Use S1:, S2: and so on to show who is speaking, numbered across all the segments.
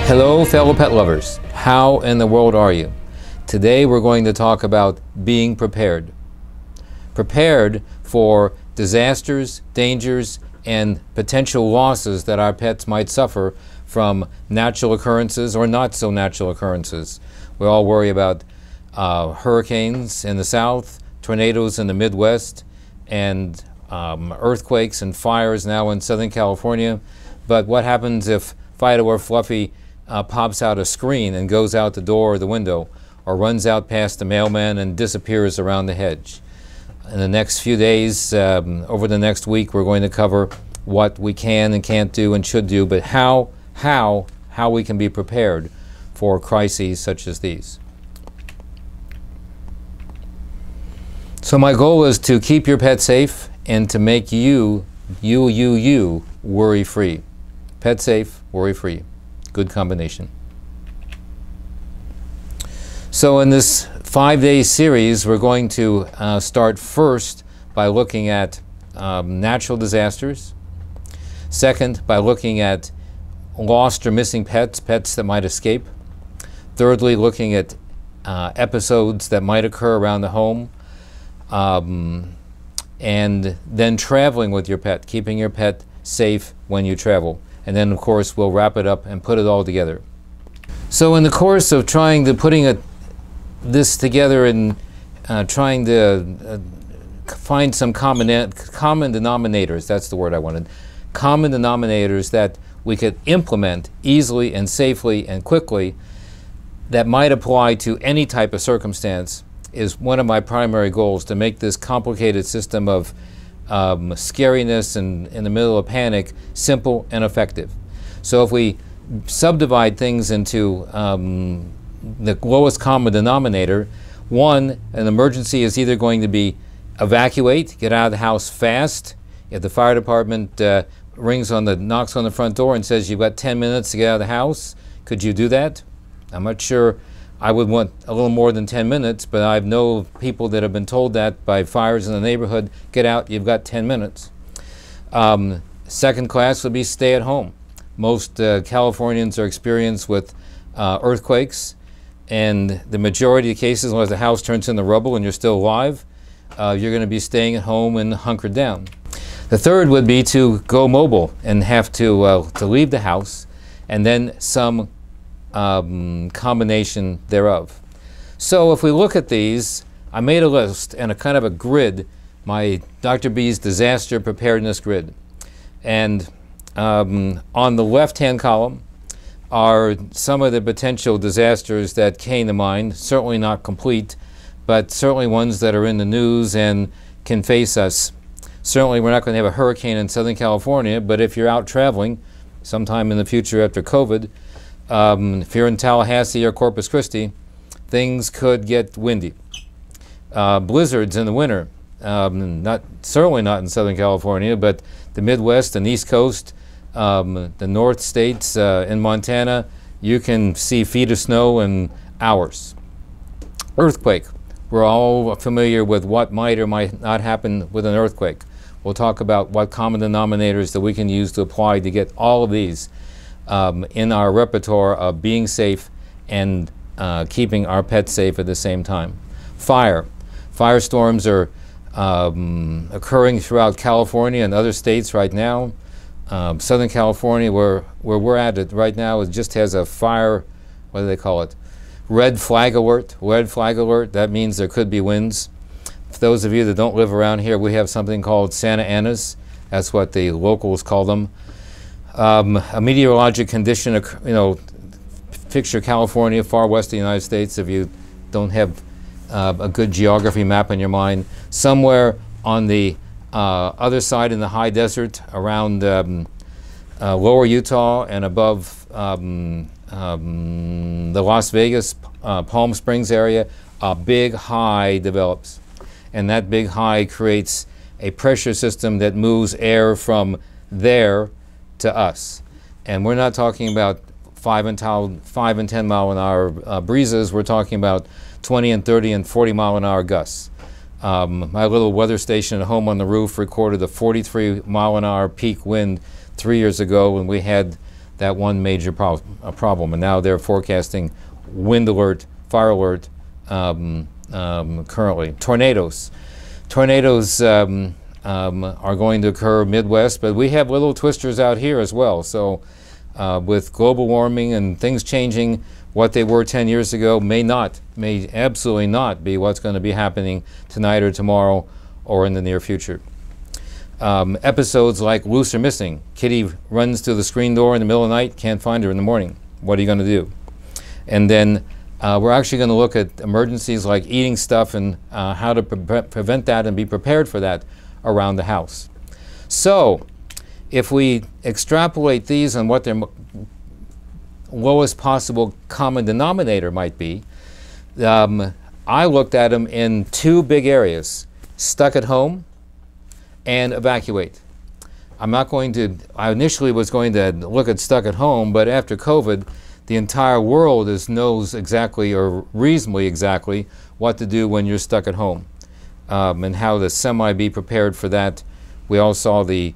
S1: Hello fellow pet lovers, how in the world are you? Today we're going to talk about being prepared. Prepared for disasters, dangers, and potential losses that our pets might suffer from natural occurrences or not so natural occurrences. We all worry about hurricanes in the south, tornadoes in the Midwest, and earthquakes and fires now in Southern California. But what happens if Fido or Fluffy pops out a screen and goes out the door or the window, or runs out past the mailman and disappears around the hedge? In the next few days, over the next week, we're going to cover what we can and can't do and should do, but how we can be prepared for crises such as these. So my goal is to keep your pet safe and to make you worry-free. Pet safe, worry-free. Good combination. So in this 5-day series, we're going to start first by looking at natural disasters. Second, by looking at lost or missing pets, pets that might escape. Thirdly, looking at episodes that might occur around the home. And then traveling with your pet, keeping your pet safe when you travel. And then, of course, we'll wrap it up and put it all together. So in the course of putting this together and trying to find some common denominators, that's the word I wanted, common denominators that we could implement easily and safely and quickly that might apply to any type of circumstance, is one of my primary goals, to make this complicated system of scariness and in the middle of panic simple and effective. So if we subdivide things into the lowest common denominator, one, an emergency is either going to be evacuate, get out of the house fast. If the fire department knocks on the front door and says you've got 10 minutes to get out of the house, could you do that? I'm not sure I would want a little more than 10 minutes, but I know people that have been told that by fires in the neighborhood, get out, you've got 10 minutes. Second class would be stay at home. Most Californians are experienced with earthquakes, and the majority of cases, unless the house turns into rubble and you're still alive, you're going to be staying at home and hunkered down. The third would be to go mobile and have to leave the house, and then some combination thereof. So if we look at these, I made a list and a kind of a grid, my Dr. B's disaster preparedness grid. And on the left-hand column are some of the potential disasters that came to mind, certainly not complete, but certainly ones that are in the news and can face us. Certainly we're not going to have a hurricane in Southern California, but if you're out traveling sometime in the future after COVID, if you're in Tallahassee or Corpus Christi, things could get windy. Blizzards in the winter, certainly not in Southern California, but the Midwest and East Coast, the North States, in Montana, you can see feet of snow in hours. Earthquake, we're all familiar with what might or might not happen with an earthquake. We'll talk about what common denominators that we can use to apply to get all of these in our repertoire of being safe and keeping our pets safe at the same time. Fire. Firestorms are occurring throughout California and other states right now. Southern California, where we're at it right now, it just has a fire, what do they call it? Red flag alert. Red flag alert, that means there could be winds. For those of you that don't live around here, we have something called Santa Anas. That's what the locals call them. A meteorologic condition, picture California, far west of the United States, if you don't have a good geography map in your mind. Somewhere on the other side in the high desert around lower Utah and above the Las Vegas, Palm Springs area, a big high develops. And that big high creates a pressure system that moves air from there to us. And we're not talking about 5 and 10 mile an hour breezes. We're talking about 20 and 30 and 40 mile an hour gusts. My little weather station at home on the roof recorded a 43 mile an hour peak wind 3 years ago when we had that one major problem. And now they're forecasting wind alert, fire alert currently. Tornadoes. Tornadoes are going to occur Midwest, but we have little twisters out here as well. So with global warming and things changing, what they were 10 years ago may absolutely not be what's going to be happening tonight or tomorrow or in the near future. Episodes like loose or missing. Kitty runs to the screen door in the middle of the night, can't find her in the morning. What are you going to do? And then we're actually going to look at emergencies like eating stuff and how to prevent that and be prepared for that around the house. So if we extrapolate these on what their lowest possible common denominator might be, I looked at them in two big areas: stuck at home and evacuate. I initially was going to look at stuck at home, but after COVID, the entire world knows exactly, or reasonably exactly, what to do when you're stuck at home, and how to semi-be prepared for that. We all saw the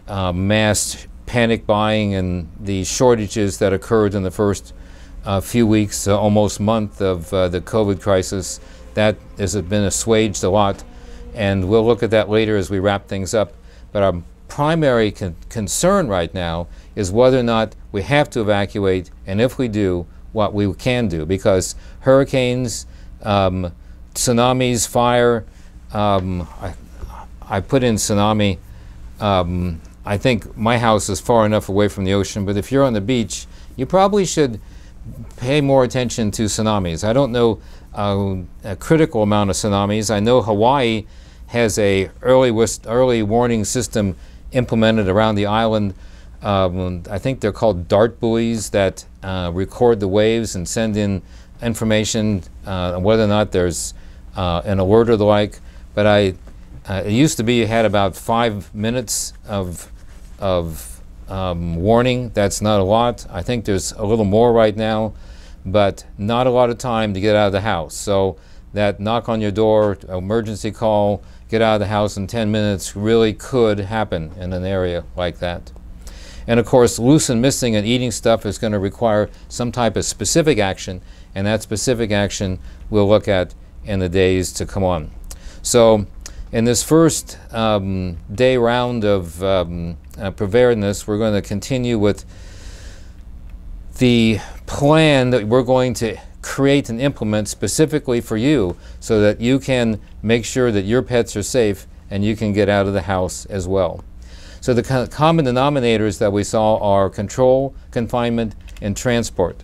S1: mass panic buying and the shortages that occurred in the first few weeks, almost month of the COVID crisis. That has been assuaged a lot, and we'll look at that later as we wrap things up. But our primary concern right now is whether or not we have to evacuate, and if we do, what we can do, because hurricanes, tsunamis, fire, I put in tsunami. I think my house is far enough away from the ocean, but if you're on the beach, you probably should pay more attention to tsunamis. I don't know a critical amount of tsunamis. I know Hawaii has a early warning system implemented around the island. I think they're called dart buoys that record the waves and send in information on whether or not there's an alert or the like. But it used to be you had about 5 minutes of warning. That's not a lot. I think there's a little more right now, but not a lot of time to get out of the house. So that knock on your door, emergency call, get out of the house in 10 minutes really could happen in an area like that. And of course, loose and missing and eating stuff is going to require some type of specific action, and that specific action we'll look at in the days to come on. So in this first day round of preparedness, we're going to continue with the plan that we're going to create and implement specifically for you so that you can make sure that your pets are safe and you can get out of the house as well. So the common denominators that we saw are control, confinement, and transport.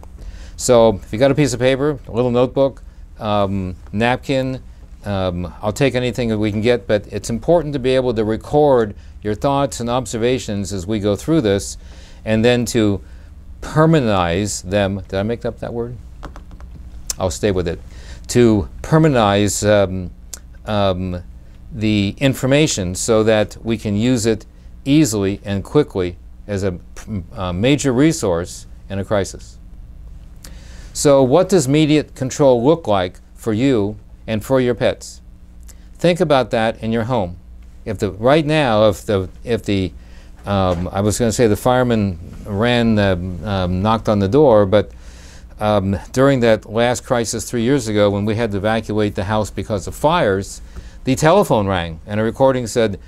S1: So if you got a piece of paper, a little notebook, napkin, I'll take anything that we can get, but it's important to be able to record your thoughts and observations as we go through this, and then to permanentize them. Did I make up that word? I'll stay with it. To permanentize the information so that we can use it easily and quickly as a major resource in a crisis. So what does immediate control look like for you and for your pets? Think about that in your home. Right now, if the I was going to say the fireman ran, knocked on the door, but during that last crisis 3 years ago when we had to evacuate the house because of fires, the telephone rang and a recording said,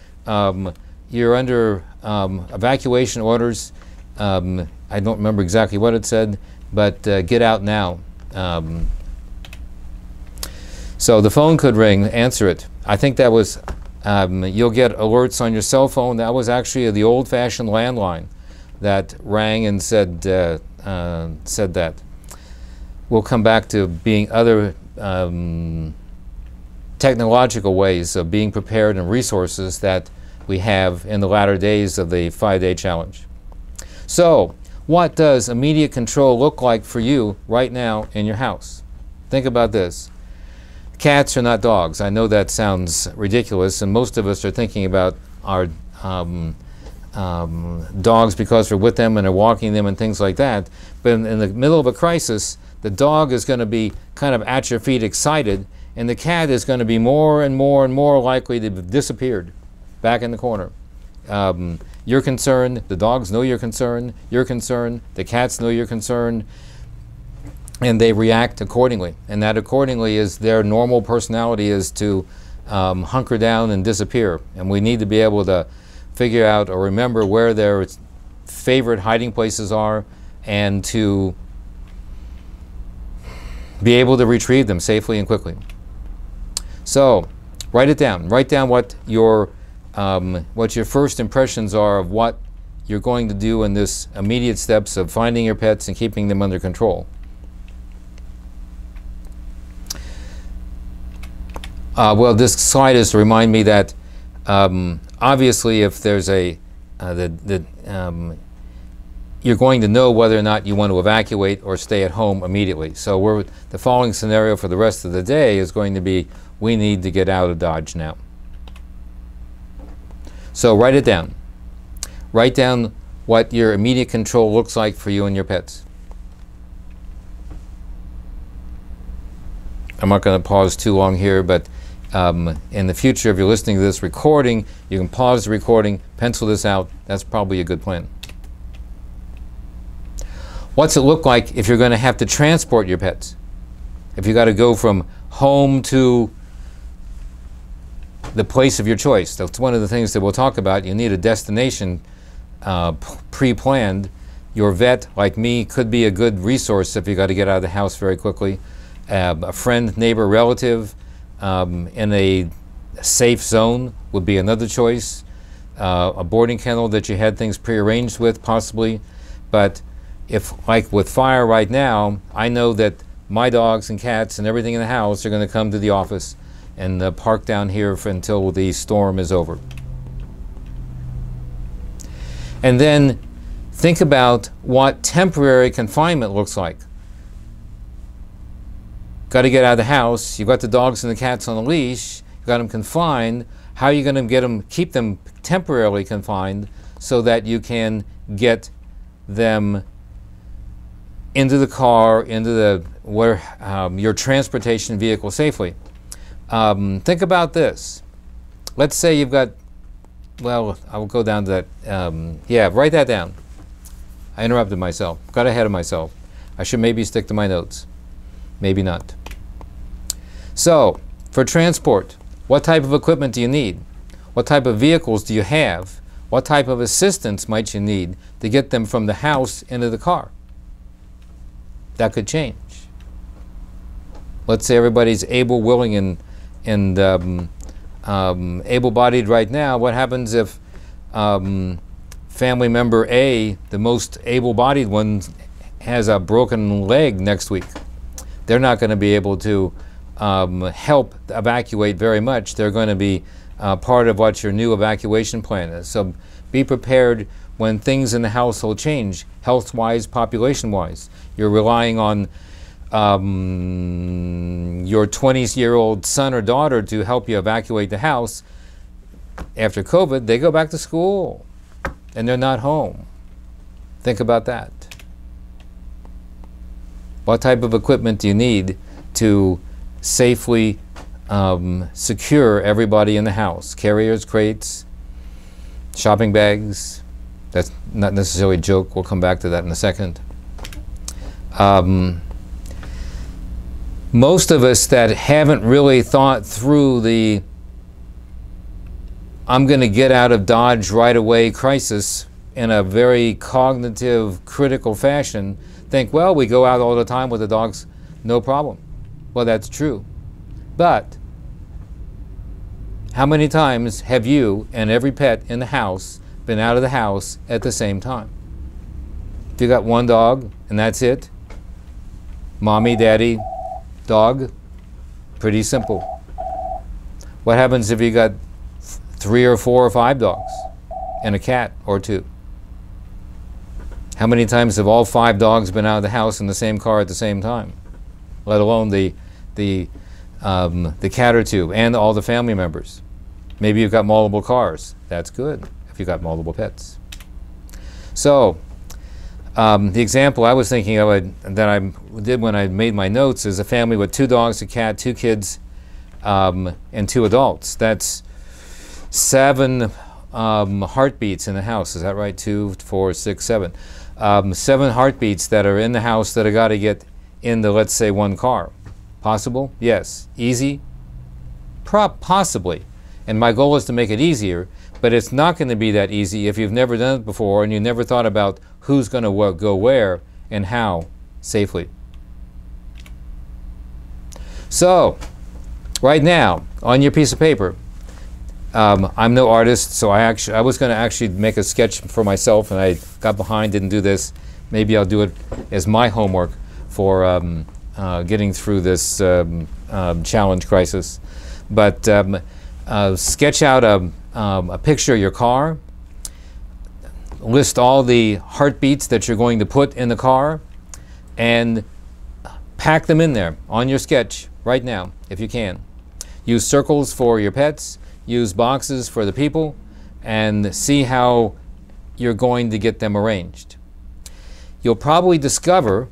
S1: you're under evacuation orders. I don't remember exactly what it said, but get out now. So the phone could ring, answer it. I think that was, you'll get alerts on your cell phone. That was actually the old-fashioned landline that rang and said that. We'll come back to being other technological ways of being prepared and resources that we have in the latter days of the 5-day challenge. So what does immediate control look like for you right now in your house? Think about this. Cats are not dogs. I know that sounds ridiculous, and most of us are thinking about our dogs because we're with them and are walking them and things like that. But in the middle of a crisis, the dog is going to be kind of at your feet excited, and the cat is going to be more and more and more likely to have disappeared back in the corner. you're concerned, the dogs know you're concerned, the cats know you're concerned, and they react accordingly. And that accordingly is their normal personality is to hunker down and disappear. And we need to be able to figure out or remember where their favorite hiding places are and to be able to retrieve them safely and quickly. So write it down. Write down what your first impressions are of what you're going to do in this immediate steps of finding your pets and keeping them under control. Well, this slide is to remind me that obviously if there's you're going to know whether or not you want to evacuate or stay at home immediately. So the following scenario for the rest of the day is going to be, we need to get out of Dodge now. So write it down. Write down what your immediate control looks like for you and your pets. I'm not going to pause too long here, but in the future, if you're listening to this recording, you can pause the recording, pencil this out. That's probably a good plan. What's it look like if you're going to have to transport your pets? If you got to go from home to the place of your choice. That's one of the things that we'll talk about. You need a destination pre-planned. Your vet, like me, could be a good resource if you got to get out of the house very quickly. A friend, neighbor, relative in a safe zone would be another choice. A boarding kennel that you had things prearranged with, possibly. But if, like with fire right now, I know that my dogs and cats and everything in the house are going to come to the office and park down here until the storm is over. And then think about what temporary confinement looks like. Got to get out of the house. You've got the dogs and the cats on a leash. You've got them confined. How are you going to keep them temporarily confined so that you can get them into the car, into your transportation vehicle safely? Think about this. Let's say you've got, well, I will go down to that. Yeah, write that down. I interrupted myself. Got ahead of myself. I should maybe stick to my notes. Maybe not. So, for transport, what type of equipment do you need? What type of vehicles do you have? What type of assistance might you need to get them from the house into the car? That could change. Let's say everybody's able, willing, and able-bodied right now. What happens if family member A, the most able-bodied one, has a broken leg next week? They're not going to be able to help evacuate very much. They're going to be part of what your new evacuation plan is. So be prepared when things in the household change, health-wise, population-wise. You're relying on your 20-year-old son or daughter to help you evacuate the house. After COVID, they go back to school and they're not home. Think about that. What type of equipment do you need to safely secure everybody in the house? Carriers, crates, shopping bags. That's not necessarily a joke. We'll come back to that in a second. Most of us that haven't really thought through the I'm going to get out of Dodge right away crisis in a very cognitive, critical fashion think, well, we go out all the time with the dogs, no problem. Well, that's true. But how many times have you and every pet in the house been out of the house at the same time? If you got one dog and that's it, mommy, daddy, dog, pretty simple. What happens if you got 3 or 4 or 5 dogs and a cat or 2? How many times have all 5 dogs been out of the house in the same car at the same time? Let alone the cat or 2 and all the family members. Maybe you've got multiple cars. That's good if you've got multiple pets. So the example I was thinking of that I did when I made my notes is a family with 2 dogs, a cat, 2 kids, and 2 adults. That's 7 heartbeats in the house. Is that right? 2, 4, 6, 7. 7 heartbeats that are in the house that I got to get into, let's say, one car. Possible? Yes. Easy? Possibly. And my goal is to make it easier, but it's not going to be that easy if you've never done it before and you never thought about who's going to go where and how safely. So, right now, on your piece of paper, I'm no artist, so I was going to actually make a sketch for myself, and I got behind, didn't do this. Maybe I'll do it as my homework for getting through this challenge crisis. But sketch out a picture of your car, list all the heartbeats that you're going to put in the car, and pack them in there on your sketch right now, if you can. Use circles for your pets, use boxes for the people, and see how you're going to get them arranged. You'll probably discover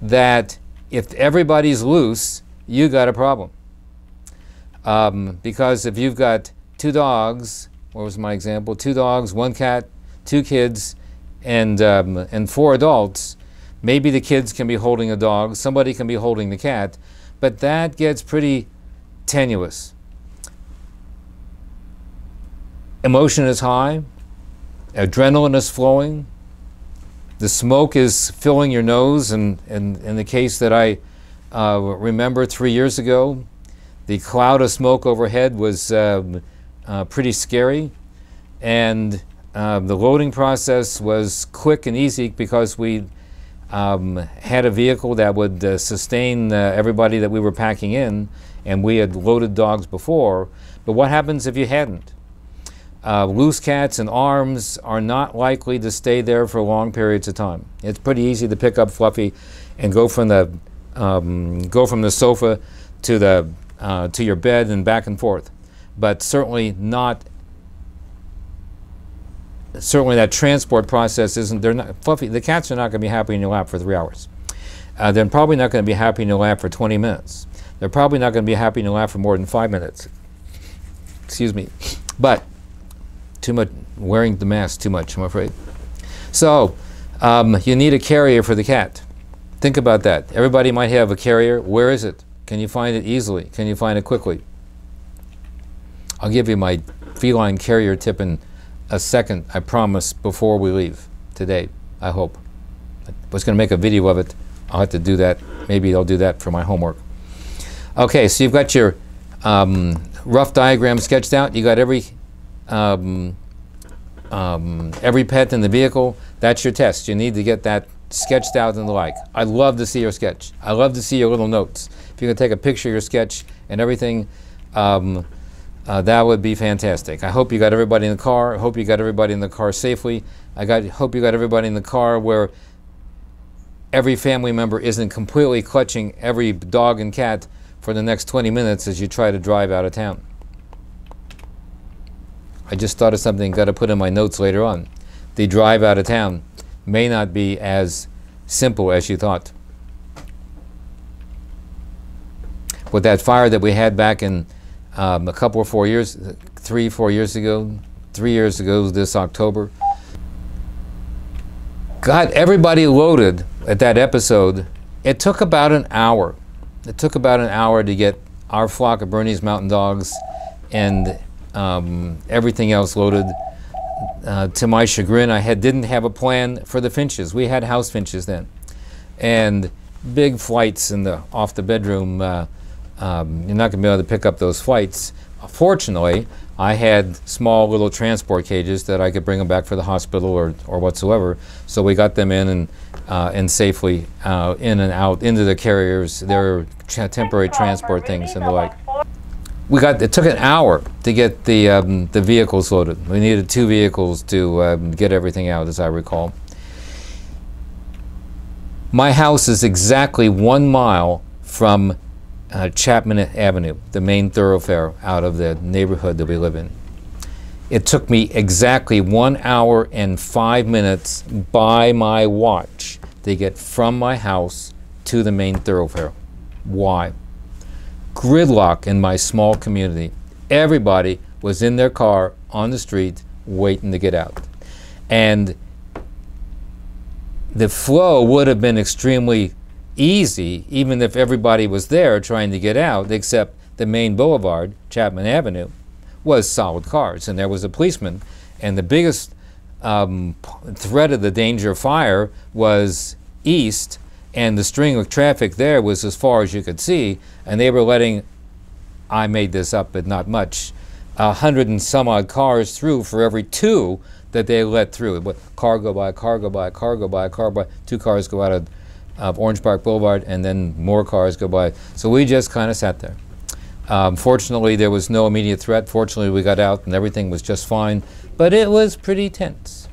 S1: that if everybody's loose, you got a problem. Because if you've got 2 dogs, what was my example? 2 dogs, 1 cat, 2 kids, and 4 adults, maybe the kids can be holding a dog, somebody can be holding the cat, but that gets pretty tenuous. Emotion is high, adrenaline is flowing, the smoke is filling your nose, and in the case that I remember 3 years ago, the cloud of smoke overhead was pretty scary, and the loading process was quick and easy because we had a vehicle that would sustain everybody that we were packing in, and we had loaded dogs before. But what happens if you hadn't? Loose cats and arms are not likely to stay there for long periods of time. It's pretty easy to pick up Fluffy and go from the sofa to your bed and back and forth, but certainly that transport process isn't. They're not Fluffy. The cats are not going to be happy in your lap for 3 hours. They're probably not going to be happy in your lap for 20 minutes. They're probably not going to be happy in your lap for more than 5 minutes. Excuse me, but too much wearing the mask too much, I'm afraid. So you need a carrier for the cat. Think about that. Everybody might have a carrier. Where is it? Can you find it easily? Can you find it quickly? I'll give you my feline carrier tip in a second, I promise, before we leave today, I hope. I was going to make a video of it. I'll have to do that. Maybe I'll do that for my homework. Okay, so you've got your rough diagram sketched out. You got every pet in the vehicle. That's your test. You need to get that sketched out and the like. I'd love to see your sketch. I'd love to see your little notes. If you could take a picture of your sketch and everything, that would be fantastic. I hope you got everybody in the car. I hope you got everybody in the car safely. Hope you got everybody in the car where every family member isn't completely clutching every dog and cat for the next 20 minutes as you try to drive out of town. I just thought of something got to put in my notes later on. The drive out of town may not be as simple as you thought. With that fire that we had back in a couple of 4 years, 3 years ago this October, got everybody loaded at that episode. It took about an hour. It took about an hour to get our flock of Bernese Mountain Dogs and everything else loaded. To my chagrin, I didn't have a plan for the finches. We had house finches then, and big flights off the bedroom. You're not going to be able to pick up those flights. Fortunately, I had small little transport cages that I could bring them back for the hospital or whatsoever. So we got them in and safely in and out into the carriers. They're temporary transport things and the like. It took an hour to get the vehicles loaded. We needed 2 vehicles to get everything out, as I recall. My house is exactly 1 mile from Chapman Avenue, the main thoroughfare out of the neighborhood that we live in. It took me exactly 1 hour and 5 minutes by my watch to get from my house to the main thoroughfare. Why? Gridlock in my small community. Everybody was in their car on the street waiting to get out. And the flow would have been extremely easy even if everybody was there trying to get out, except the main boulevard, Chapman Avenue, was solid cars, and there was a policeman. And the biggest threat of the danger of fire was east, and the string of traffic there was as far as you could see, and they were letting, I made this up but not much, 100 and some odd cars through for every 2 that they let through. Car go by, car go by, car go by, car by, 2 cars go out of Orange Park Boulevard, and then more cars go by. So we just kind of sat there. Fortunately, there was no immediate threat. Fortunately, we got out and everything was just fine, but it was pretty tense.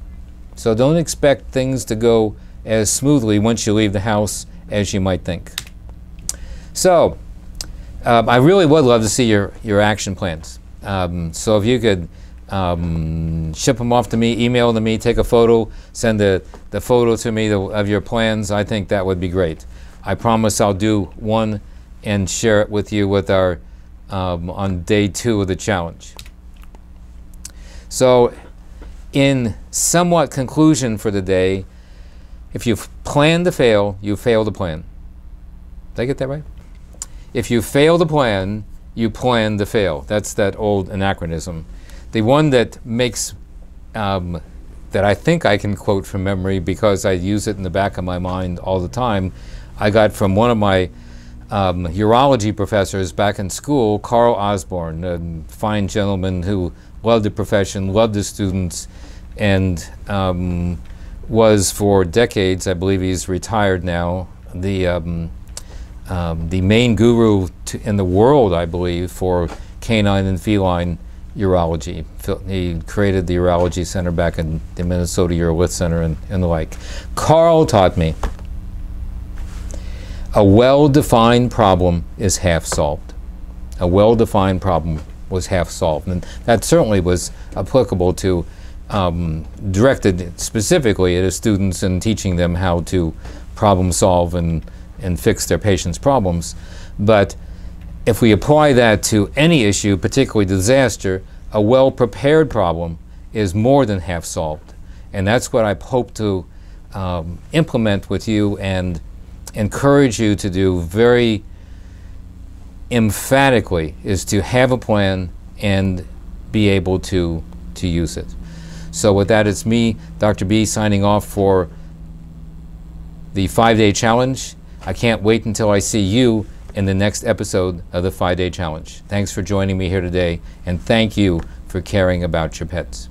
S1: So don't expect things to go as smoothly once you leave the house as you might think. So I really would love to see your action plans. So if you could ship them off to me, email them to me, take a photo, send the photo to me of your plans, I think that would be great. I promise I'll do one and share it with you with our on day 2 of the challenge. So in somewhat conclusion for the day, if you've planned to fail, you fail to plan. Did I get that right? If you fail to plan, you plan to fail. That's that old anachronism. The one that makes, that I think I can quote from memory because I use it in the back of my mind all the time, I got from one of my urology professors back in school, Carl Osborne, a fine gentleman who loved the profession, loved the students, and was for decades, I believe he's retired now, the main guru in the world, I believe, for canine and feline urology. He created the Urology Center back in the Minnesota Urolith Center and the like. Carl taught me, a well-defined problem is half solved. A well-defined problem was half solved. And that certainly was applicable to, directed specifically at students and teaching them how to problem solve and fix their patients' problems. But if we apply that to any issue, particularly disaster, a well-prepared problem is more than half solved. And that's what I hope to implement with you and encourage you to do very emphatically, is to have a plan and be able to use it. So with that, it's me, Dr. B, signing off for the 5-day challenge. I can't wait until I see you in the next episode of the 5-day challenge. Thanks for joining me here today, and thank you for caring about your pets.